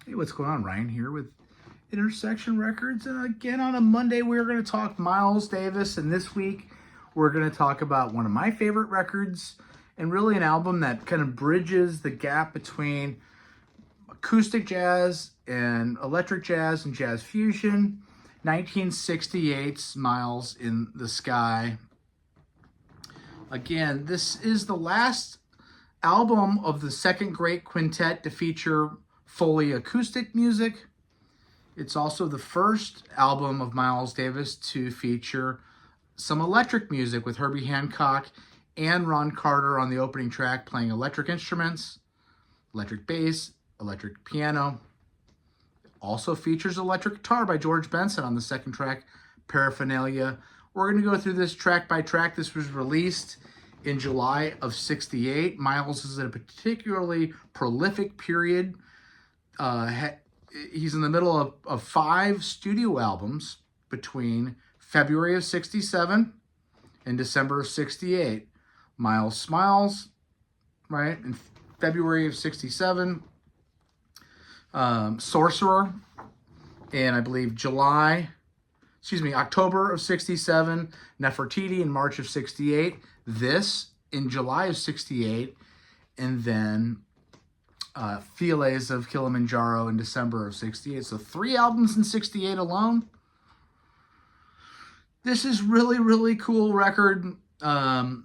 Hey, what's going on? Ryan here with Intersection Records. And again, on a Monday, we're going to talk Miles Davis. And this week, we're going to talk about one of my favorite records and really an album that kind of bridges the gap between acoustic jazz and electric jazz and jazz fusion. 1968's Miles in the Sky. Again, this is the last album of the Second Great Quintet to feature fully acoustic music. It's also the first album of Miles Davis to feature some electric music with Herbie Hancock and Ron Carter on the opening track playing electric instruments, electric bass, electric piano. It also features electric guitar by George Benson on the second track, Paraphernalia. We're going to go through this track by track. This was released in July of '68. Miles is in a particularly prolific period. He's in the middle of 5 studio albums between February of '67 and December of '68. Miles Smiles, right, in February of '67. Sorcerer, and I believe October of '67. Nefertiti in March of '68. This in July of '68, and then Files of Kilimanjaro in December of '68. So 3 albums in '68 alone. This is really, really cool record. And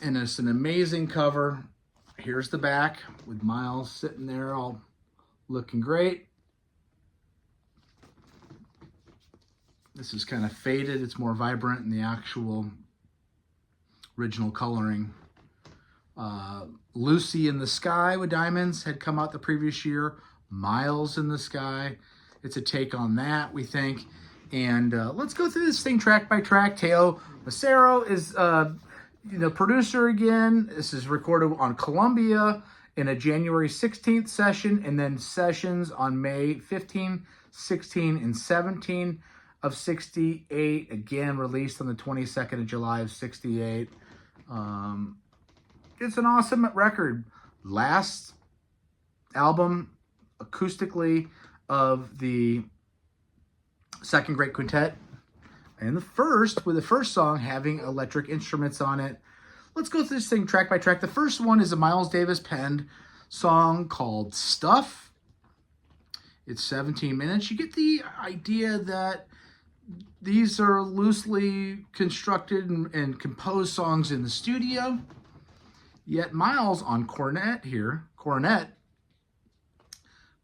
it's an amazing cover. Here's the back with Miles sitting there all looking great. This is kind of faded. It's more vibrant in the actual original coloring. Lucy in the Sky with Diamonds had come out the previous year. Miles in the Sky. It's a take on that, we think. And let's go through this thing track by track. Teo Macero is the producer again. This is recorded on Columbia in a January 16th session, and then sessions on May 15, 16, and 17 of '68. Again, released on the 22nd of July of '68. It's an awesome record. Last album acoustically of the Second Great Quintet, and the first song having electric instruments on it. Let's go through this thing track by track. The first one is a Miles Davis penned song called Stuff. It's 17 minutes. You get the idea that these are loosely constructed and composed songs in the studio. Yet Miles on cornet,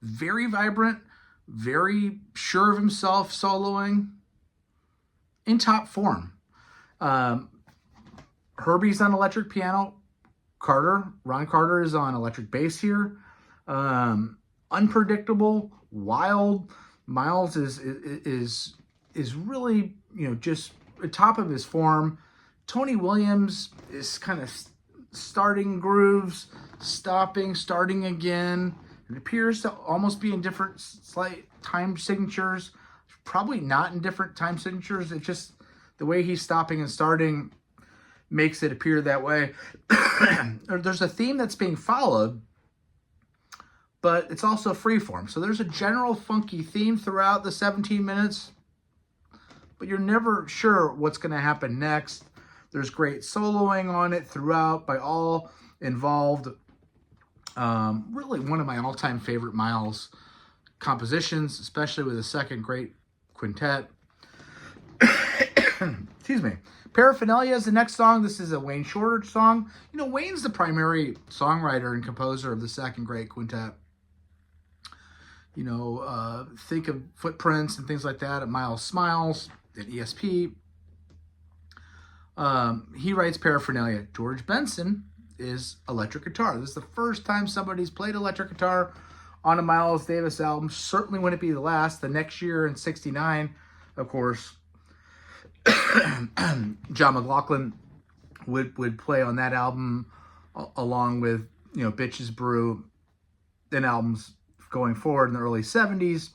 very vibrant, very sure of himself, soloing, in top form. Herbie's on electric piano. Ron Carter is on electric bass here. Unpredictable, wild. Miles is really, just at top of his form. Tony Williams is kind of starting grooves, stopping, starting again. It appears to almost be in different slight time signatures. Probably not in different time signatures. It's just the way he's stopping and starting makes it appear that way. There's a theme that's being followed, but it's also freeform. So there's a general funky theme throughout the 17 minutes, but you're never sure what's going to happen next. There's great soloing on it throughout by all involved. Really one of my all-time favorite Miles compositions, especially with the Second Great Quintet. Excuse me. Paraphernalia is the next song. This is a Wayne Shorter song. Wayne's the primary songwriter and composer of the Second Great Quintet. Think of Footprints and things like that at Miles Smiles at ESP. He writes Paraphernalia. George Benson is electric guitar. This is the first time somebody's played electric guitar on a Miles Davis album. Certainly wouldn't be the last. The next year in '69, of course, John McLaughlin would play on that album along with, Bitches Brew, and albums going forward in the early '70s.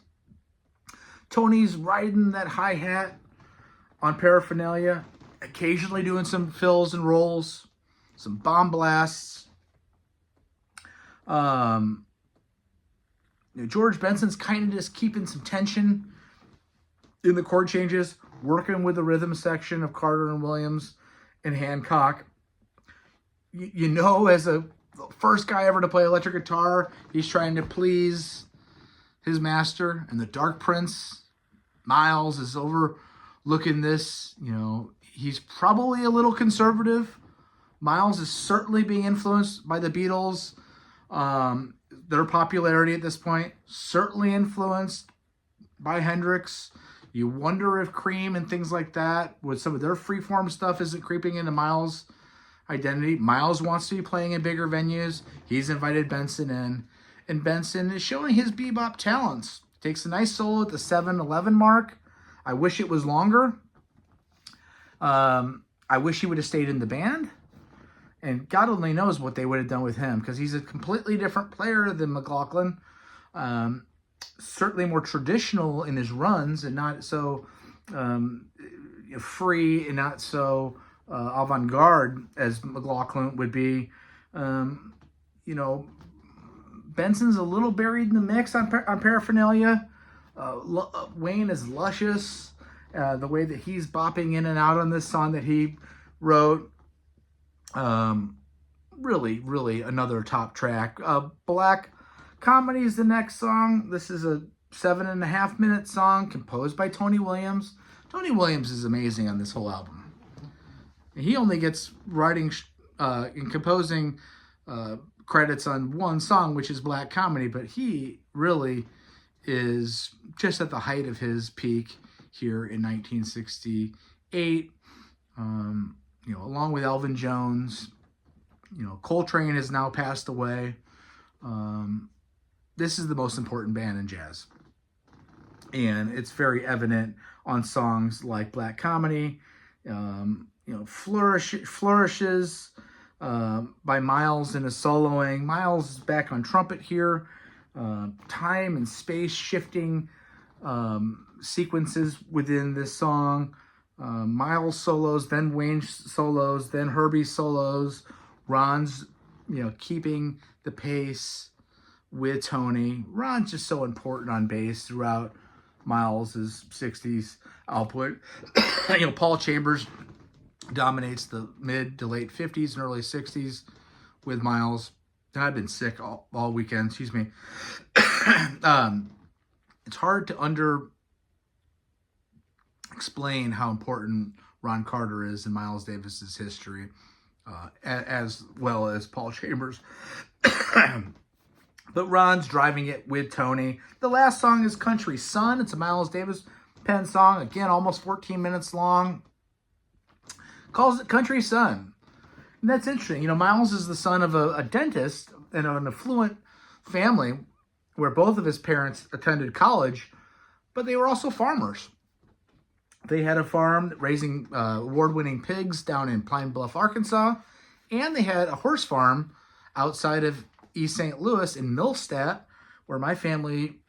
Tony's riding that hi-hat on Paraphernalia, occasionally doing some fills and rolls, some bomb blasts. George Benson's kind of just keeping some tension in the chord changes, working with the rhythm section of Carter and Williams and Hancock. As a first guy ever to play electric guitar, he's trying to please his master. And the Dark Prince, Miles, is overlooking this. He's probably a little conservative. Miles is certainly being influenced by the Beatles. Their popularity at this point, certainly influenced by Hendrix. You wonder if Cream and things like that, with some of their freeform stuff, isn't creeping into Miles' identity. Miles wants to be playing in bigger venues. He's invited Benson in, and Benson is showing his bebop talents. Takes a nice solo at the 7:11 mark. I wish it was longer. I wish he would have stayed in the band. And God only knows what they would have done with him, because he's a completely different player than McLaughlin. Certainly more traditional in his runs and not so free and not so avant-garde as McLaughlin would be. Benson's a little buried in the mix on Paraphernalia. Wayne is luscious. The way that he's bopping in and out on this song that he wrote. Really another top track. Black Comedy is the next song. This is a 7.5 minute song composed by Tony Williams. Tony Williams is amazing on this whole album. He only gets writing and composing credits on one song, which is Black Comedy, but he really is just at the height of his peak here in 1968. Along with Elvin Jones. Coltrane has now passed away. This is the most important band in jazz. And it's very evident on songs like Black Comedy, Flourishes by Miles in his soloing. Miles is back on trumpet here. Time and space shifting sequences within this song. Miles solos, then Wayne solos, then Herbie solos. Ron's, keeping the pace with Tony. Ron's just so important on bass throughout Miles's 60s output. Paul Chambers dominates the mid to late 50s and early 60s with Miles. I've been sick all weekend, excuse me. It's hard to explain how important Ron Carter is in Miles Davis's history, as well as Paul Chambers. But Ron's driving it with Tony. The last song is Country Son. It's a Miles Davis pen song. Again, almost 14 minutes long. Calls it Country Son. And that's interesting. Miles is the son of a dentist in an affluent family where both of his parents attended college, but they were also farmers. They had a farm raising award-winning pigs down in Pine Bluff, Arkansas, and they had a horse farm outside of East St. Louis in Millstadt, where my family,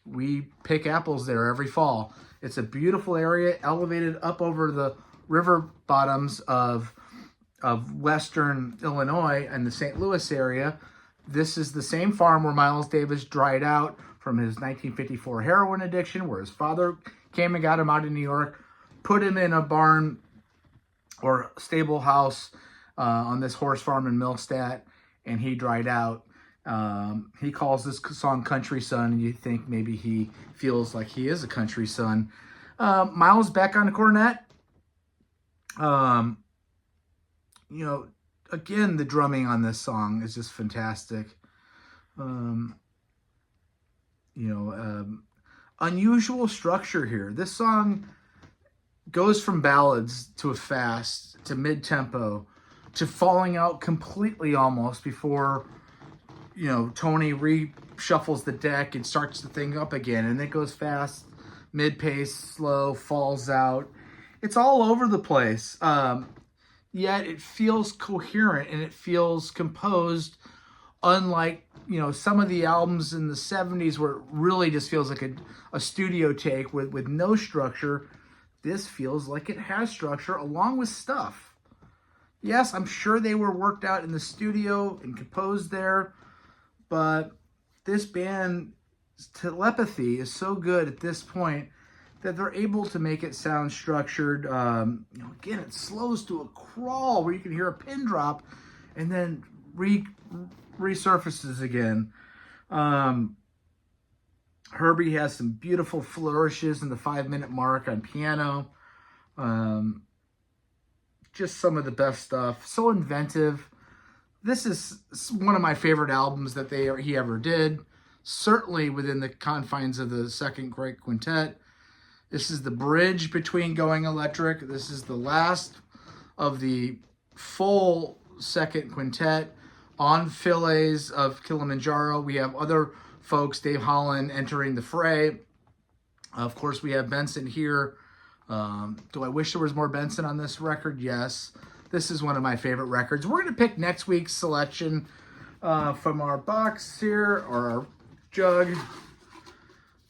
we pick apples there every fall. It's a beautiful area, elevated up over the river bottoms of western Illinois and the St. Louis area. This is the same farm where Miles Davis dried out from his 1954 heroin addiction, where his father came and got him out of New York, put him in a barn or stable house on this horse farm in Millstadt, and he dried out. He calls this song Country Son, and you think maybe he feels like he is a country son. Miles back on the cornet. Again, the drumming on this song is just fantastic. Unusual structure here. This song goes from ballads to a fast, to mid-tempo, to falling out completely almost before, Tony reshuffles the deck and starts the thing up again. And it goes fast, mid-pace, slow, falls out. It's all over the place. Yet it feels coherent and it feels composed, unlike, some of the albums in the 70s where it really just feels like a studio take with no structure. This feels like it has structure along with stuff. Yes, I'm sure they were worked out in the studio and composed there, but this band's telepathy is so good at this point that they're able to make it sound structured. Again, it slows to a crawl where you can hear a pin drop and then resurfaces again. Herbie has some beautiful flourishes in the 5-minute mark on piano. Just some of the best stuff. So inventive. This is one of my favorite albums that he ever did. Certainly within the confines of the Second Great Quintet. This is the bridge between Going Electric. This is the last of the full Second Quintet. On Filets of Kilimanjaro, we have other folks, Dave Holland entering the fray. Of course, we have Benson here. Do I wish there was more Benson on this record? Yes. This is one of my favorite records. We're going to pick next week's selection from our box here, or our jug.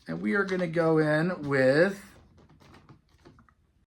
And we are going to go in with